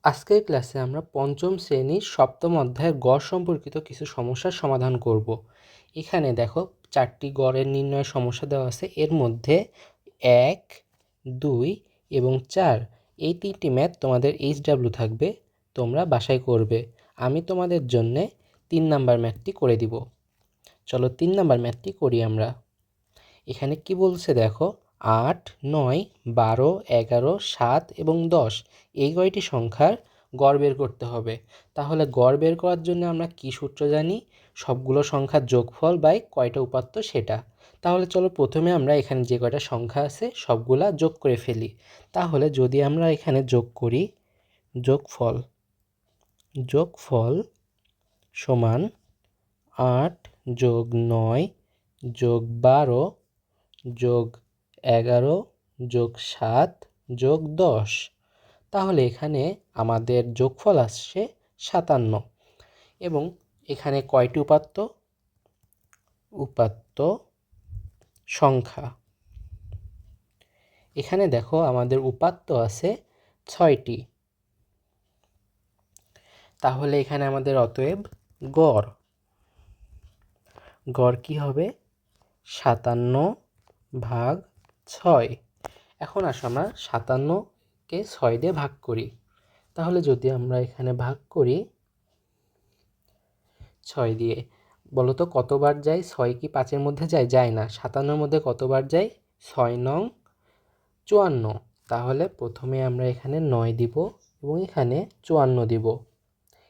আজকের ক্লাসে আমরা পঞ্চম শ্রেণীর সপ্তম অধ্যায়ের গড় সম্পর্কিত কিছু সমস্যার সমাধান করব। এখানে দেখো 4টি গড়ের নির্ণয় সমস্যা দেওয়া আছে। এর মধ্যে 1, 2 এবং 4 এই 3টি ম্যাথ তোমাদের HW থাকবে, তোমরা বাসায় করবে। আমি তোমাদের জন্য 3 নাম্বার ম্যাথটি করে দিব। চলো 3 নাম্বার ম্যাথটি করি আমরা। এখানে কি বলছে দেখো, 8, 9, 12, 11, 7 এবং 10 এই কয়টি সংখ্যার গড় বের করতে হবে। তাহলে গড় বের করার জন্য আমরা কি সূত্র জানি? সবগুলো সংখ্যার যোগফল বাই কয়টা উপাত্ত সেটা। তাহলে চলো প্রথমে আমরা এখানে যে কয়টা সংখ্যা আছে সবগুলা যোগ করে ফেলি। তাহলে যদি আমরা এখানে যোগ করি, যোগফল সমান 8 যোগ 9 যোগ 12 যোগ 11 যোগ 7 যোগ 10। তাহলে এখানে আমাদের যোগফল আসছে 57। এবং এখানে কয়টি উপাত্ত সংখ্যা? এখানে দেখো আমাদের উপাত্ত আছে 6টি। তাহলে এখানে আমাদের অতএব গড় কি হবে? 57/6। এখন আসো আমরা 57কে 6 দিয়ে ভাগ করি। তাহলে যদি আমরা এখানে ভাগ করি 6 দিয়ে, বলো তো কতবার যায়? 6 কি 5-এর মধ্যে যায়? যায় না। 57-এর মধ্যে কতবার যায়? 6 নং 54। তাহলে প্রথমে আমরা এখানে 9 দিব এবং এখানে 54 দিব।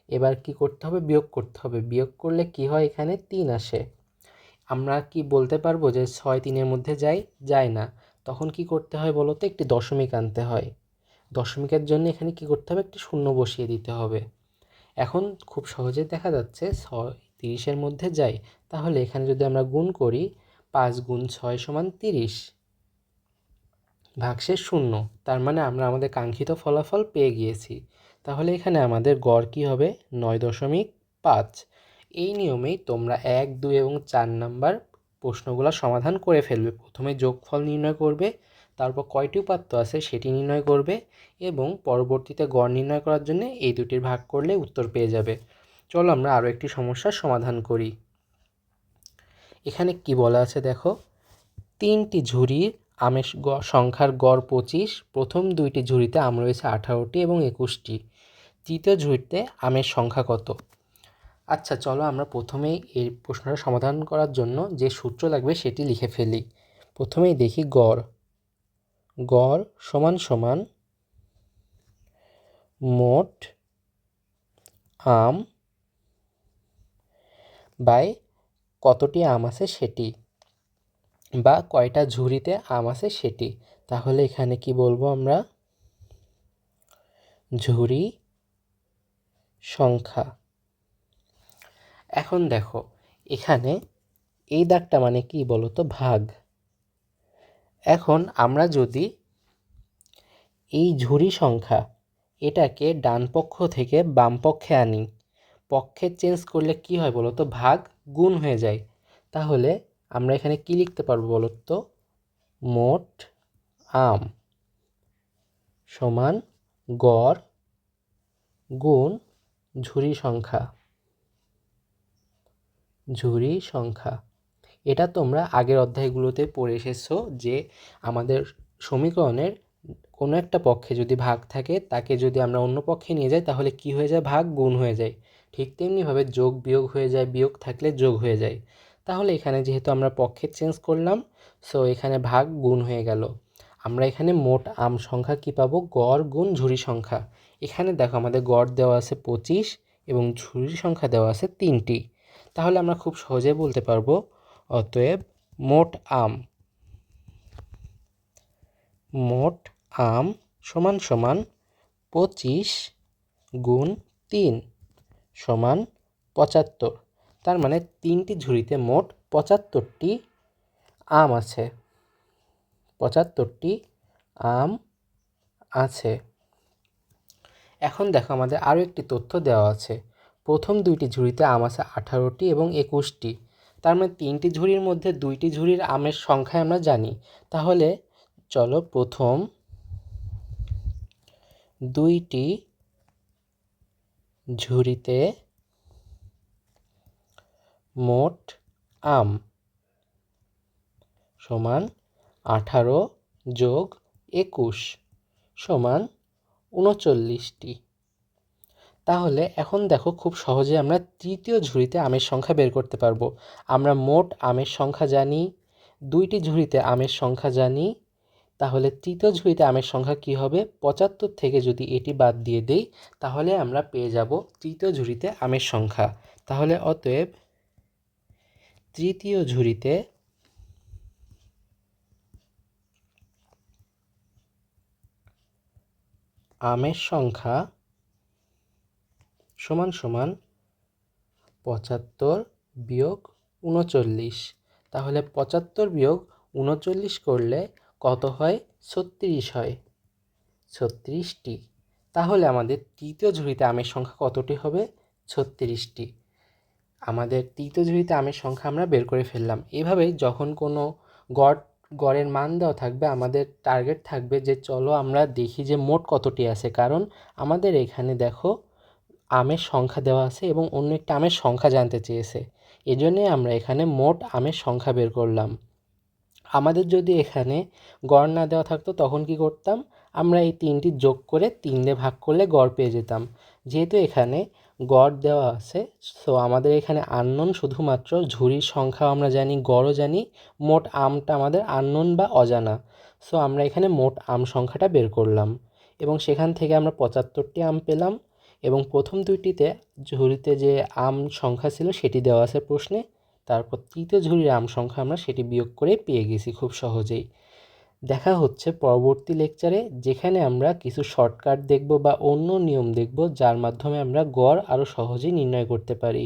এবার কি করতে হবে? বিয়োগ করতে হবে। বিয়োগ করলে কি হয়? এখানে 3 আসে। আমরা কি বলতে পারবো যে 6 3-এর মধ্যে যায়? যায় না। তখন কি করতে হয় বলো তো? একটি দশমিক আনতে হয়। দশমিকের জন্য এখানে কি করতে হবে? একটি শূন্য বসিয়ে দিতে হবে। এখন খুব সহজে দেখা যাচ্ছে 6 30-এর মধ্যে যায়। তাহলে এখানে যদি আমরা গুণ করি, 5 গুণ 6 সমান 30 ভাগশেষ 0। তার মানে আমরা আমাদের কাঙ্ক্ষিত ফলাফল পেয়ে গিয়েছি। তাহলে এখানে আমাদের গড় কি হবে? 9.5। এই নিয়মেই তোমরা 1, 2 এবং 4 নাম্বার প্রশ্নগুলো সমাধান করে ফেলবে। প্রথমে যোগফল নির্ণয় করবে, তারপর কয়টি উপাত্ত আছে সেটি নির্ণয় করবে এবং পরবর্তীতে গড় নির্ণয় করার জন্য এই দুটির ভাগ করলে উত্তর পেয়ে যাবে। চলো আমরা আরও একটি সমস্যার সমাধান করি। এখানে কি বলা আছে দেখো, 3টি ঝুড়ির আমের সংখ্যার গড় 25। প্রথম 2টি ঝুড়িতে আম রয়েছে 18টি এবং 21টি। তৃতীয় ঝুড়িতে আমের সংখ্যা কত? আচ্ছা চলো আমরা প্রথমেই এই প্রশ্নটা সমাধান করার জন্য যে সূত্র লাগবে সেটি লিখে ফেলি। প্রথমেই দেখি গড় সমান মোট আম বাই কতটি আম আছে সেটি, বা কয়টা ঝুড়িতে আম আছে সেটি। তাহলে এখানে কি বলবো আমরা? ঝুড়ি সংখ্যা। এখন দেখো এখানে এই দাগটা মানে কি বলো তো? ভাগ। এখন আমরা যদি এই ঝুড়ি সংখ্যা এটাকে ডান পক্ষ থেকে বাম পক্ষে আনি, পক্ষে চেঞ্জ করলে কি হয় বলো তো? ভাগ গুণ হয়ে যায়। তাহলে আমরা এখানে কি লিখতে পারবো বলো তো? মোট আম সমান গড় গুণ ঝুড়ি সংখ্যা। এটা তোমরা আগের অধ্যায়গুলোতে পড়ে এসেছো যে আমাদের সমীকরণের কোনো একটা পক্ষে যদি ভাগ থাকে, তাকে যদি আমরা অন্য পক্ষে নিয়ে যাই তাহলে কি হয়ে যায়? ভাগ গুণ হয়ে যায়। ঠিক তেমনিভাবে যোগ বিয়োগ হয়ে যায়, বিয়োগ থাকলে যোগ হয়ে যায়। তাহলে এখানে যেহেতু আমরা পক্ষে চেঞ্জ করলাম, সো এখানে ভাগ গুণ হয়ে গেল। আমরা এখানে মোট আম সংখ্যা কি পাবো? গড় গুণ ঝুড়ি সংখ্যা। এখানে দেখো আমাদের গড় দেওয়া আছে 25 এবং ঝুড়ি সংখ্যা দেওয়া আছে 3টি। তাহলে আমরা খুব সহজে বলতে পারবো অতএব মোট আম সমান 25 গুণ 3 সমান 75। তার মানে 3টি ঝুড়িতে মোট 75টি আম আছে। 75টি আম আছে। এখন দেখো আমাদের আরও একটি তথ্য দেওয়া আছে। প্রথম 2টি ঝুড়িতে আম আছে 18টি এবং 21টি। তার মানে 3টি ঝুড়ির মধ্যে 2টি ঝুড়ির আমের সংখ্যা আমরা জানি। তাহলে চলো প্রথম 2টি ঝুড়িতে মোট আম সমান 18 যোগ 21 সমান 39টি। তাহলে এখন দেখো খুব সহজে আমরা তৃতীয় ঝুড়িতে আমের সংখ্যা বের করতে পারবো। আমরা মোট আমের সংখ্যা জানি, 2টি ঝুড়িতে আমের সংখ্যা জানি, তাহলে তৃতীয় ঝুড়িতে আমের সংখ্যা কি হবে? 75 থেকে যদি এটি বাদ দিয়ে দেই তাহলে আমরা পেয়ে যাব তৃতীয় ঝুড়িতে আমের সংখ্যা। তাহলে অতএব তৃতীয় ঝুড়িতে আমের সংখ্যা সমান সমান 75 বিয়োগ 39। তাহলে 75 বিয়োগ 39 করলে কত হয়? 36 হয়, 36টি। তাহলে আমাদের তৃতীয় ঝুড়িতে আমের সংখ্যা কতটি হবে? 36টি। আমাদের তৃতীয় ঝুড়িতে আমের সংখ্যা আমরা বের করে ফেললাম। এভাবেই যখন কোনো গড়ের মান দেওয়া থাকবে আমাদের টার্গেট থাকবে যে চলো আমরা দেখি যে মোট কতটি আছে, কারণ আমাদের এখানে দেখো আমের সংখ্যা দেওয়া আছে এবং অন্য একটা আমের সংখ্যা জানতে চেয়েছে, এজন্যই আমরা এখানে মোট আমের সংখ্যা বের করলাম। আমাদের যদি এখানে গড় না দেওয়া থাকতো তখন কি করতাম? আমরা এই 3টি যোগ করে 3 দিয়ে ভাগ করলে গড় পেয়ে যেতাম। যেহেতু এখানে গড় দেওয়া আছে, সো আমাদের এখানে আননোন শুধুমাত্র ঝুড়ির সংখ্যা আমরা জানি, গড়ও জানি, মোট আমটা আমাদের আননোন বা অজানা। সো আমরা এখানে মোট আম সংখ্যাটা বের করলাম এবং সেখান থেকে আমরা 75টি আম পেলাম এবং প্রথম দুইটিতে ঝুড়িতে যে আম সংখ্যা ছিল সেটি দেওয়া আছে প্রশ্নে। তারপর তৃতীয় ঝুড়ির আম সংখ্যা আমরা সেটি বিয়োগ করে পেয়ে গেছি খুব সহজেই। দেখা হচ্ছে পরবর্তী লেকচারে, যেখানে আমরা কিছু শর্টকাট দেখব বা অন্য নিয়ম দেখব যার মাধ্যমে আমরা গড় আরও সহজেই নির্ণয় করতে পারি।